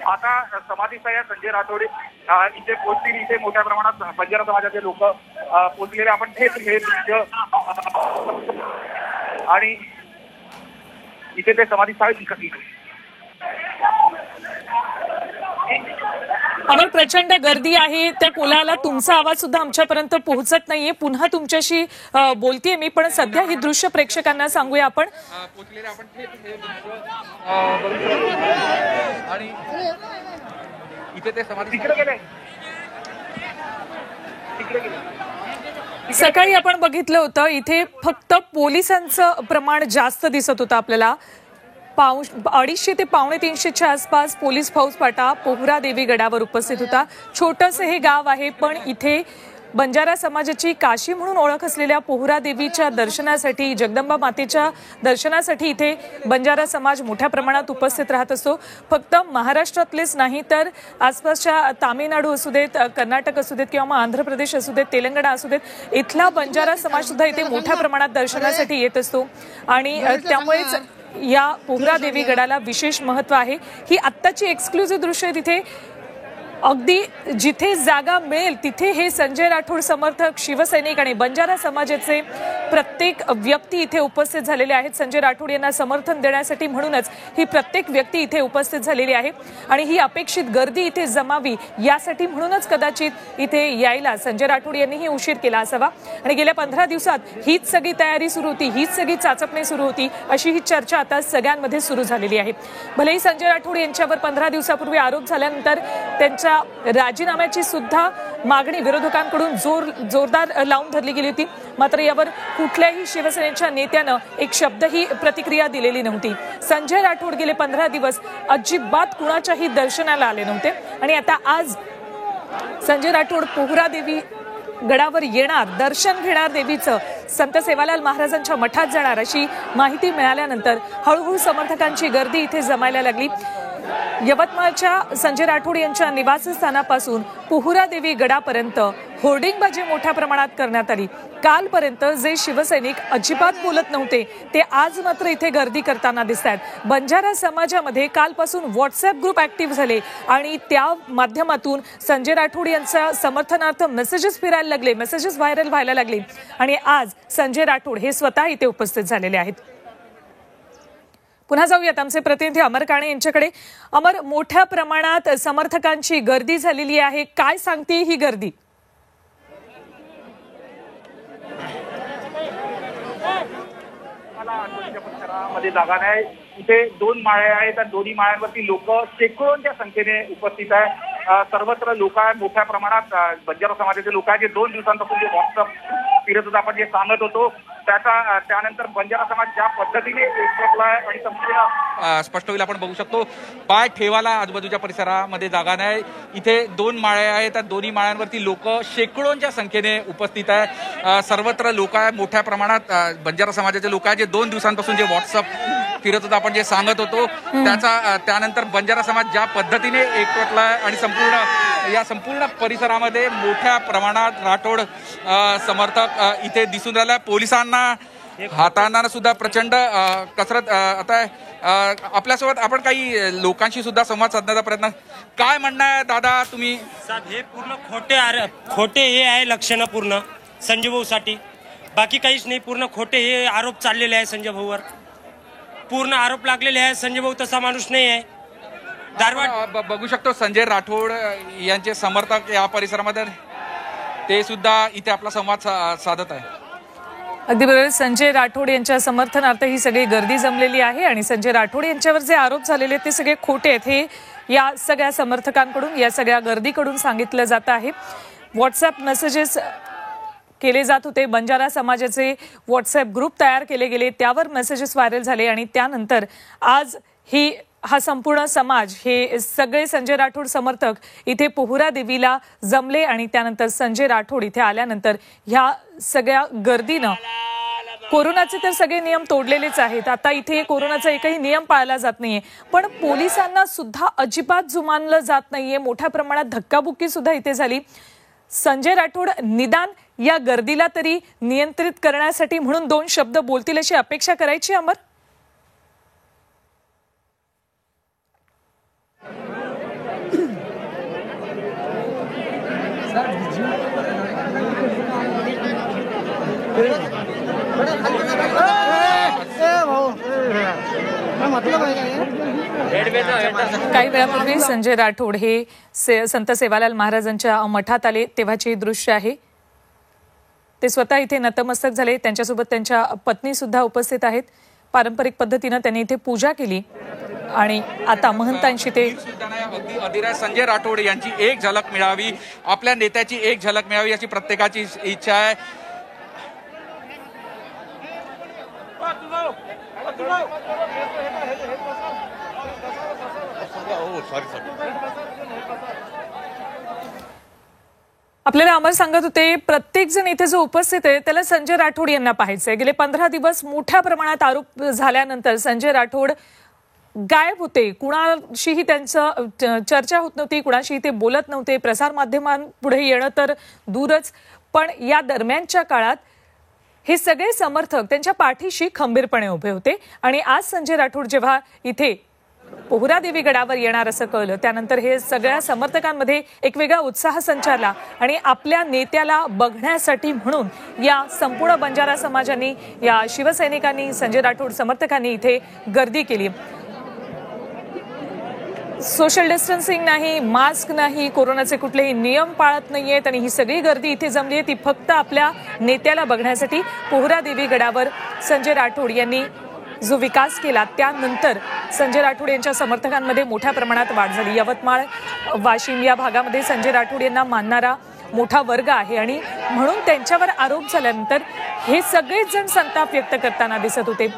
आता समाधीस्थळ संजय राठोड इथे पोहोचतील. इथे मोठ्या प्रमाणात बंजारा समाजाचे लोक पोहोचलेले आपण थेट हे दृश्य आणि इथे ते समाधीस्थळ दिसत. अमर, प्रचंड गर्दी आहे त्या कोलाहलात तुमचा आवाज सुद्धा आमच्यापर्यंत पोहोचत नाहीये. पुन्हा तुमच्याशी बोलतेय मी, पण सध्या ही दृश्य प्रेक्षकांना सांगूया आपण. आणि इथे ते समाधी सकाळी आपण बघितलं होतं इथे फक्त पोलिसांचं प्रमाण जास्त दिसत होतं आपल्याला. 250 ते 250च्या आसपास पोलीस फौजफाटा पोहरा देवी गडावर उपस्थित होता. छोटंसं हे गाव आहे, पण इथे बंजारा समाजाची काशी म्हणून ओळख असलेल्या पोहरा देवीच्या दर्शनासाठी, जगदंबा मातेच्या दर्शनासाठी इथे बंजारा समाज मोठ्या प्रमाणात उपस्थित राहत असतो. फक्त महाराष्ट्रातलेच नाही तर आसपासच्या तामिळनाडू असू देत, कर्नाटक असू देत किंवा मग आंध्र प्रदेश असू देत, तेलंगणा असू देत, इथला बंजारा समाज सुद्धा इथे मोठ्या प्रमाणात दर्शनासाठी येत असतो आणि त्यामुळेच या पोहरा देवी गडाला विशेष महत्व आहे. ही आत्ताची एक्सक्लुझिव्ह दृश्य आहे. तिथे अगदी जिथे जागा मिळेल तिथे हे संजय राठोड समर्थक, शिवसैनिक आणि बंजारा समाजाचे प्रत्येक व्यक्ती इथे उपस्थित झालेले आहेत. संजय राठोड यांना समर्थन देण्यासाठी म्हणूनच ही प्रत्येक व्यक्ती इथे उपस्थित झालेली आहे आणि ही अपेक्षित गर्दी इथे जमावी यासाठी म्हणूनच कदाचित इथे यायला संजय राठोड यांनीही उशीर केला असावा. आणि गेल्या 15 दिवसात हीच सगळी तयारी सुरू होती, हीच सगळी चाचपणी सुरू होती, अशी ही चर्चा आता सगळ्यांमध्ये सुरू झालेली आहे. भलेही संजय राठोड यांच्यावर 15 दिवसापूर्वी आरोप झाल्यानंतर त्यांच्या राजीनाम्याची सुद्धा मागणी विरोधकांकडून जोरदार लावून धरली गेली होती, मात्र यावर कुठल्याही शिवसेनेच्या नेत्यानं एक शब्दही प्रतिक्रिया दिलेली नव्हती. संजय राठोड गेले 15 दिवस अजिबात कुणाच्याही दर्शनाला आले नव्हते आणि आता आज संजय राठोड पोहरा देवी गडावर येणार, दर्शन घेणार देवीचं, संत सेवालाल महाराजांच्या मठात जाणार अशी माहिती मिळाल्यानंतर हळूहळू समर्थकांची गर्दी इथे जमायला लागली. यवतमाळच्या संजय राठोड यांच्या निवासस्थानापासून पोहरा देवी गडापर्यंत होर्डिंगबाजी मोठ्या प्रमाणात करण्यात आली. कालपर्यंत जे शिवसैनिक अजिबात बोलत नव्हते ते आज मात्र इथे गर्दी करताना दिसत आहेत. बंजारा समाजामध्ये कालपासून व्हॉट्सअप ग्रुप ऍक्टिव्ह झाले आणि त्या माध्यमातून संजय राठोड यांच्या समर्थनार्थ मेसेजेस फिरायला लागले, मेसेजेस व्हायरल व्हायला लागले आणि आज संजय राठोड हे स्वतः इथे उपस्थित झालेले आहेत. पुन्हा जाऊयात आमचे प्रतिनिधी अमर काणे यांच्याकडे. अमर, मोठ्या प्रमाणात समर्थकांची गर्दी झालेली आहे, काय सांगते ही गर्दी? मध्ये जागा नाही, इथे 2 माळे आहेत आणि दोन्ही माळ्यांवरती लोक शेकडोंच्या संख्येने उपस्थित आहे. सर्वत्र लोक मोठ्या प्रमाणात बंजारा समाजाचे लोक आहेत. जे 2 दिवसांपासून जे व्हॉट्सअप फिरत होतं, आपण जे सांगत होतो त्यानंतर बंजारा समाज ज्या पद्धतीने आणि संपूर्ण स्पष्ट होईल. आपण बघू शकतो पाय ठेवायला आजूबाजूच्या परिसरामध्ये जागा नाही. इथे 2 माळे आहेत, त्या दोन्ही माळ्यांवरती लोक शेकडोंच्या संख्येने उपस्थित आहे. सर्वत्र लोक आहे, मोठ्या प्रमाणात बंजारा समाजाचे लोक आहेत. जे 2 दिवसांपासून जे व्हॉट्सअप फिरत होतं, आपण जे सांगत होतो त्यानंतर बंजारा समाज ज्या पद्धतीने एकवटला आणि या संपूर्ण परिसरामध्ये मोठ्या प्रमाणात राठोड समर्थक इथे दिसून राहिला. पोलिसांना हाताळताना सुद्धा प्रचंड कसरत आता आपल्यासोबत आपण काही लोकांशी सुद्धा संवाद साधण्याचा प्रयत्न. काय म्हणणं आहे दादा तुम्ही? साहेब, हे पूर्ण खोटे हे आहे लक्षणं पूर्ण संजय भाऊसाठी, बाकी काहीच नाही. पूर्ण खोटे हे आरोप चाललेले आहे संजय भाऊवर, पूर्ण आरोप लागलेले आहे. संजय भाऊ तसा माणूस नाही आहे. बघू शकतो संजय राठोड यांचे समर्थक या परिसरामध्ये ते सुद्धा इथे आपला संवाद साधत आहे. अगदी बरोबर. संजय राठोड यांच्या समर्थनार्थ ही सगळी गर्दी जमलेली आहे आणि संजय राठोड यांच्यावर जे आरोप झालेले ते सगळे खोटे आहेत हे या सगळ्या समर्थकांकडून, या सगळ्या गर्दीकडून सांगितलं जात आहे. व्हॉट्सअप मेसेजेस केले जात होते, बंजारा समाजाचे व्हॉट्सअप ग्रुप तयार केले गेले, त्यावर मेसेजेस व्हायरल झाले आणि त्यानंतर आज हा संपूर्ण समाज, हे सगळे संजय राठोड समर्थक इथे पोहरा देवीला जमले आणि त्यानंतर संजय राठोड इथे आल्यानंतर ह्या सगळ्या गर्दीनं कोरोनाचे तर सगळे नियम तोडलेलेच आहेत. आता इथे कोरोनाचा एकही नियम पाळला जात नाहीये, पण पोलिसांना सुद्धा अजिबात जुमानलं जात नाहीये. मोठ्या प्रमाणात धक्काबुक्की सुद्धा इथे झाली. संजय राठोड निदान या गर्दीला तरी नियंत्रित करण्यासाठी म्हणून 2 शब्द बोलतील अशी अपेक्षा करायची. अमर, काही वेळापूर्वी संजय राठोड हे संत सेवालाल महाराजांच्या मठात आले तेव्हाचे दृश्य आहे. ते स्वतः इथे नतमस्तक झाले, त्यांच्यासोबत त्यांच्या पत्नी सुद्धा उपस्थित आहेत. पारंपरिक पद्धतीनं त्यांनी इथे पूजा केली आणि आता महंतांशी ते अगदी अधीर संजय राठोड यांची एक झलक मिळावी, आपल्या नेत्याची एक झलक मिळावी याची प्रत्येकाची इच्छा आहे. आपल्याला अमर सांगत होते, प्रत्येक जण इथे जो उपस्थित आहे त्याला संजय राठोड यांना पाहायचंय. गेले 15 दिवस मोठ्या प्रमाणात आरोप झाल्यानंतर संजय राठोड गायब होते. कुणाशीही त्यांचं चर्चा होत नव्हती, कुणाशी ते बोलत नव्हते. प्रसार माध्यमांपुढे येणं तर दूरच, पण या दरम्यानच्या काळात हे सगळे समर्थक त्यांच्या पाठीशी खंबीरपणे उभे होते. आणि आज संजय राठोड जेव्हा इथे पोहरादेवी गडावर येणार असं कळलं, त्यानंतर हे सगळ्या समर्थकांमध्ये एक वेगळा उत्साह संचारला आणि आपल्या नेत्याला बघण्यासाठी म्हणून या संपूर्ण बंजारा समाजाने, या शिवसैनिकांनी, संजय राठोड समर्थकांनी इथे गर्दी केली. सोशल डिस्टन्सिंग नाही, मास्क नाही, कोरोनाचे कुठलेही नियम पाळत नाहीयेत आणि ही सगळी गर्दी इथे जमली आहे ती फक्त आपल्या नेत्याला बघण्यासाठी. पोहरादेवी गडावर संजय राठोड यांनी जो विकास केला त्यानंतर संजय राठोड यांच्या समर्थकांमध्ये मोठ्या प्रमाणात वाढ झाली. यवतमाळ, वाशिम या भागामध्ये संजय राठोड यांना मानणारा मोठा वर्ग आहे आणि म्हणून त्यांच्यावर आरोप झाल्यानंतर हे सगळेच जण संताप व्यक्त करताना दिसत होते.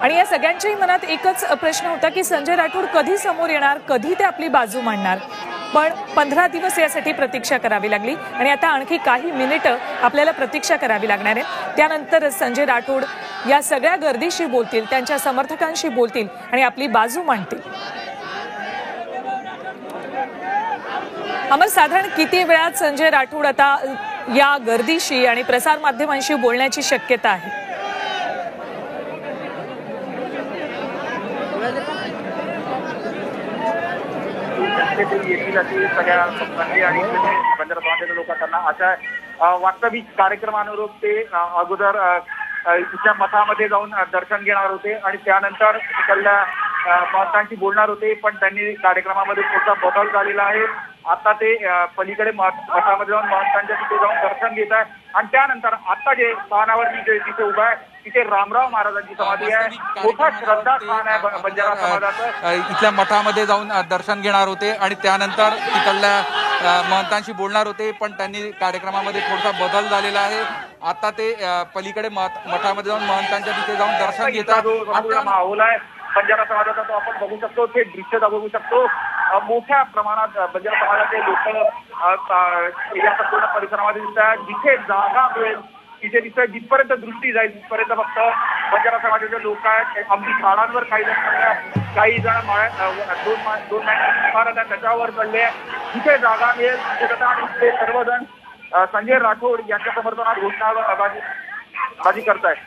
आणि या सगळ्यांच्याही मनात एकच प्रश्न होता की संजय राठोड कधी समोर येणार, कधी ते आपली बाजू मांडणार. पण 15 दिवस यासाठी प्रतीक्षा करावी लागली आणि आता आणखी काही मिनिटं आपल्याला प्रतीक्षा करावी लागणार आहे. त्यानंतर संजय राठोड या सगळ्या गर्दीशी बोलतील, त्यांच्या समर्थकांशी बोलतील आणि आपली बाजू मांडतील. अमर, साधारण किती वेळात संजय राठोड आता या गर्दीशी आणि प्रसार माध्यमांशी बोलण्याची शक्यता आहे? येथील अशी सगळ्या संस्थांनी आणि बंजारा समाजाच्या लोकांना अशा वास्तविक कार्यक्रमानुरूप ते अगोदर तिच्या मठामध्ये जाऊन दर्शन घेणार होते आणि त्यानंतर तिकडल्या महंतांशी बोलणार होते. पण त्यांनी कार्यक्रमामध्ये मोठा बदल झालेला आहे. आता ते पलीकडे मठामध्ये जाऊन महंतांच्या तिथे जाऊन दर्शन घेत आहे आणि त्यानंतर आता जे स्थानावर मी जे तिथे उभा आहे तिथे रामराव महाराजांची समाधी आहे. मोठा श्रद्धा स्थान आहे बंजारा समाजाचं. इथल्या मठामध्ये जाऊन दर्शन घेणार होते आणि त्यानंतर तिकडल्या महंतांशी बोलणार होते. पण त्यांनी कार्यक्रमामध्ये थोडासा बदल झालेला आहे. आता ते पलीकडे मठामध्ये जाऊन महंतांच्या तिथे जाऊन दर्शन घेतात. माहोल आहे बंजारा समाजाचा तो आपण बघू शकतो, ते दृश्य बघू शकतो. मोठ्या प्रमाणात बंजारा समाजाचे लोक या संपूर्ण परिसरामध्ये दिसतात. जिथे जागा मिळेल तिथे तिथे जिथपर्यंत दृष्टी जाईल तिथपर्यंत फक्त बंजारा समाजाचे लोक आहेत. अगदी झाडांवर काही जण दोन इमारत आहेत त्याच्यावर चढले. जिथे जागा मिळेल तिथे आणि ते सर्वजण संजय राठोड यांच्या समर्थनात घोषणाबाजी करतायत.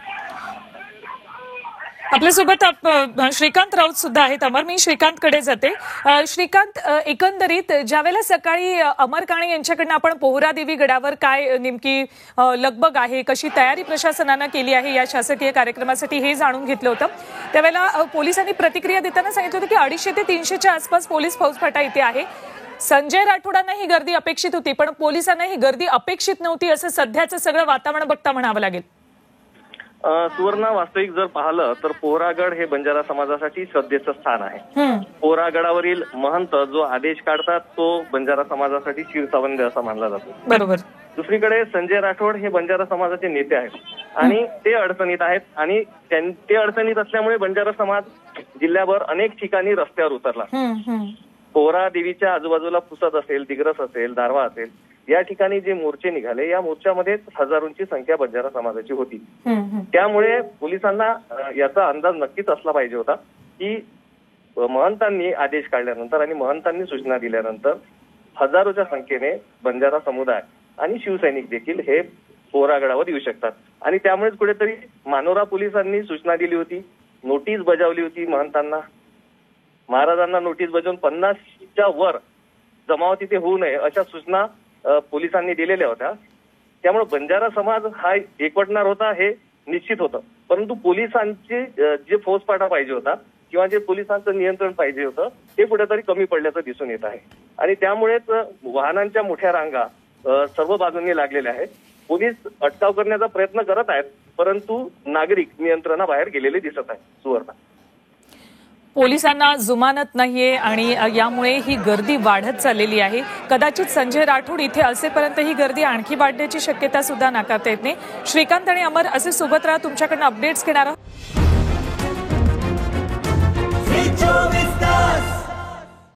आपल्यासोबत श्रीकांत राऊत सुद्धा आहेत. अमर, मी श्रीकांतकडे जाते. श्रीकांत, एकंदरीत ज्यावेळेला सकाळी अमर काणे यांच्याकडनं आपण पोहरादेवी गडावर काय नेमकी लगबग आहे, कशी तयारी प्रशासनानं केली आहे या शासकीय कार्यक्रमासाठी हे जाणून घेतलं होतं, त्यावेळेला पोलिसांनी प्रतिक्रिया देताना सांगितलं होतं की 250 ते 300च्या आसपास पोलीस फौजफाटा इथे आहे. संजय राठोडांना ही गर्दी अपेक्षित होती पण पोलिसांना ही गर्दी अपेक्षित नव्हती असं सध्याचं सगळं वातावरण बघता म्हणावं लागेल. सुवर्ण, वास्तविक जर पाहिलं तर पोहरागड हे बंजारा समाजासाठी श्रद्धेचं स्थान आहे. पोहरागडावरील महंत जो आदेश काढतात तो बंजारा समाजासाठी शिरसावंद असा मानला जातो. बरोबर. दुसरीकडे संजय राठोड हे बंजारा समाजाचे नेते आहेत आणि ते अडचणीत आहेत आणि ते अडचणीत असल्यामुळे बंजारा समाज जिल्ह्याभर अनेक ठिकाणी रस्त्यावर उतरला. पोहरा देवीच्या आजूबाजूला पुसद असेल, दिग्रस असेल, दारवा असेल, या ठिकाणी जे मोर्चे निघाले या मोर्चामध्ये हजारोंची संख्या बंजारा समाजाची होती. त्यामुळे पोलिसांना याचा अंदाज नक्कीच असला पाहिजे होता की महंतांनी आदेश काढल्यानंतर आणि महंतांनी सूचना दिल्यानंतर हजारोच्या संख्येने बंजारा समुदाय आणि शिवसैनिक देखील हे पोहरागडावर येऊ शकतात. आणि त्यामुळेच कुठेतरी मानोरा पोलिसांनी सूचना दिली होती, नोटीस बजावली होती महंतांना, महाराजांना नोटीस बजावून 50च्या वर जमाव तिथे होऊ नये अशा सूचना पोलिसांनी दिलेल्या होत्या. त्यामुळे बंजारा समाज हा एकवटणार होता हे निश्चित होतं. परंतु पोलिसांचे जे फौजफाटा पाहिजे होता किंवा जे पोलिसांचं नियंत्रण पाहिजे होतं ते कुठेतरी कमी पडल्याचं दिसून येत आहे. आणि त्यामुळेच वाहनांच्या मोठ्या रांगा सर्व बाजूंनी लागलेल्या आहेत. पोलीस अटकाव करण्याचा प्रयत्न करत आहेत परंतु नागरिक नियंत्रणाबाहेर गेलेले दिसत आहे. सुवर्णा, पोलिसांना जुमानत नाहीये आणि यामुळे ही गर्दी वाढत चाललेली आहे. कदाचित संजय राठोड इथे असेपर्यंत ही गर्दी आणखी वाढण्याची शक्यता सुद्धा नाकारता येत नाही. श्रीकांत आणि अमर असे सोबत राहा, तुमच्याकडनं अपडेट्स घेणार आहोत.